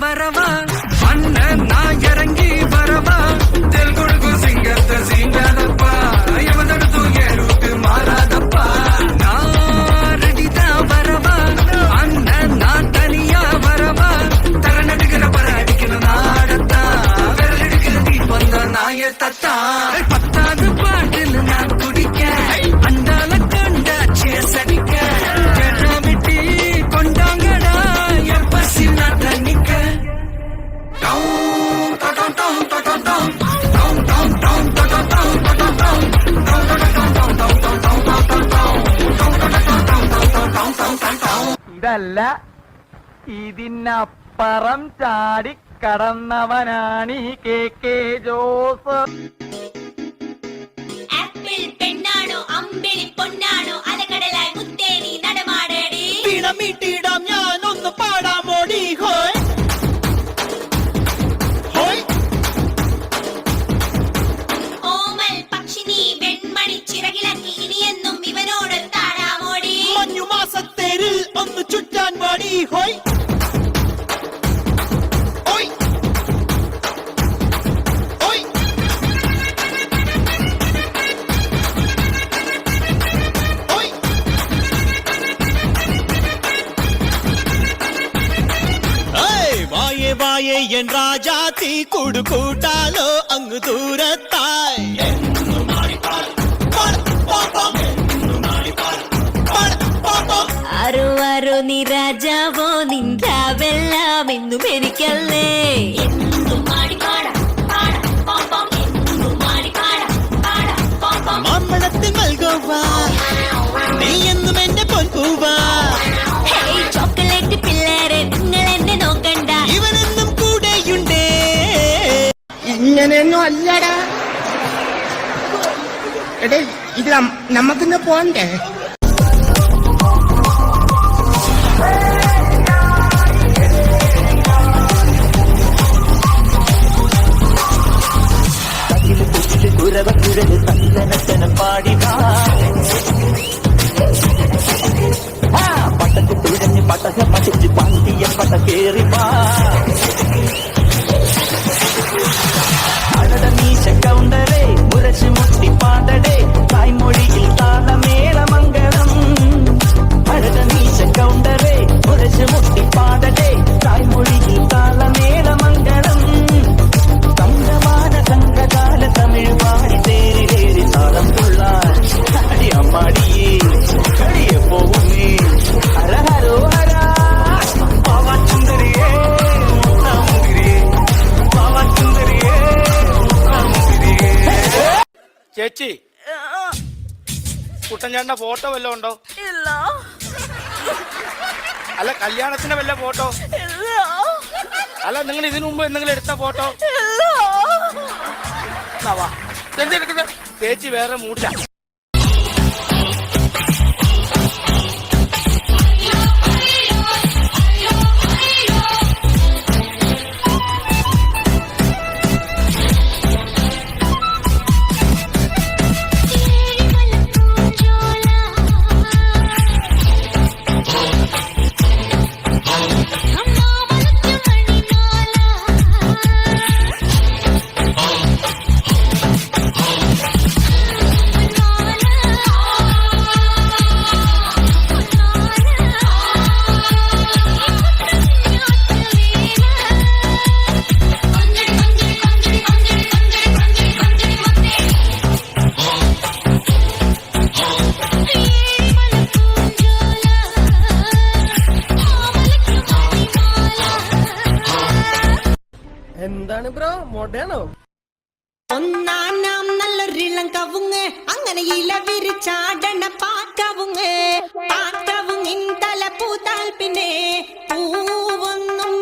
வரவா அண்ணன் நான் இறங்கி வரவா தெல் கொடுக்கும் சிங்கத்தை சீங்காதப்பா எவதடுத்து ஏறுக்கு மாறாதப்பா நான் ரெடிதான் வரவா அண்ணன் நான் தனியா வரவா தர நடுக்கிற பர அடிக்கிற நாடத்தா விரல் எடுக்கிற தீ வந்த நாய தத்தா பத்தாவது பாட்டில் நான் குடிக்க அண்டால கண்டா சேசடிக்க விட்டி கொண்டாங்கடா என் பசி நான் தண்ணிக்க ഇതല്ല ഇതിനപ്പുറം ചാടി കടന്നവനാണ് ഈ കെ ജോസ്. ആപ്പിൾ പെണ്ണാണോ അമ്പിളി പൊന്നാണോ അലകടലായി മുത്തേനി നടമാടേടി പിണമിട്ടിടാം ഞാൻ ഒന്ന് പാടാമോടി ഹോയ് ഹോയ് ഓമൽ പക്ഷിനി വെൺമണി ചിറകിളക്കി ഇനിയെന്നും ഇവനോട് താഴാമോടി മഞ്ഞുമാസത്തേരിൽ ഒന്ന് ചുറ്റാൻ പാടി ഹോയ് ഹോയ് ഹോയ് ഹോയ് ഏയ് വായേ വായേ എൻ രാജാത്തി കൂടു കൂട്ടാലോ അങ്ങ് ദൂരത്തായി ആരോ ആരോ നീ രാജാവോ നിന്റാവെല്ലാം എന്നും എനിക്കല്ലേ മാമ്പഴത്തിൽ നൽകുവാ നീ എന്നും എന്റെ പൊൻപൂവാ ചോക്ലേറ്റ് പിള്ളേരെ നിങ്ങൾ എന്നെ നോക്കണ്ട ഇവനെന്നും കൂടെയുണ്ടേ ഇങ്ങനെയൊന്നും അല്ലടാ. എടേ ഇത് നമുക്കിന്ന് പോണ്ടേ? കുരവക്കുഴല് തല്ലനത്തനം പാടിവാ പട്ടക്ക് തുഴഞ്ഞ് പട്ടക പട്ടിച്ച് പണ്ടിയ പട്ട കേറിവാ അടട മീശ കൗണ്ടരേ മുരശ് മുട്ടി പാടടേ തായ്മൊഴിയിൽ താളമേള മംഗളം അടട മീശ കൗണ്ടരേ മുരശ് മുട്ടി പാടടേ തായ്മൊഴിയിൽ താളമേള മംഗളം തമ്രമാന സംഘകാല തമിഴ് പാടി തേരി താളം തുള്ളാൻ അടി അമ്മാടിയേ കളിയെ പോകുന്നേ ഹര ഹരോ ഹരാ പാവാച്ചുന്തരിയേ മുത്താമുതിരിയേ പാവാച്ചുന്തരിയേ മുത്താമുതിരിയേ. ചേച്ചി കുട്ടൻചാണ്ട ഫോട്ടോ വല്ലതും ഉണ്ടോ? ഇല്ല. അല്ല കല്യാണത്തിന്റെ വല്ല ഫോട്ടോ? ഇല്ല. അല്ല നിങ്ങൾ ഇതിനു മുമ്പ് എന്തെങ്കിലും എടുത്ത ഫോട്ടോ? ഇല്ല. എന്തെടുക്കുന്നത് ചേച്ചി വേറെ മൂട്ട. എന്താണ് ബ്രോ മോഡേണോ? ഒന്നാം നാം നല്ലൊരിളം കവുങ്ങ് അങ്ങനെ ഇല വിരിച്ചാടണ പാക്കവുങ്ങ് പാക്കവുങ്ങിൻ തല പൂത്താൽ പിന്നെ പൂവൊന്നും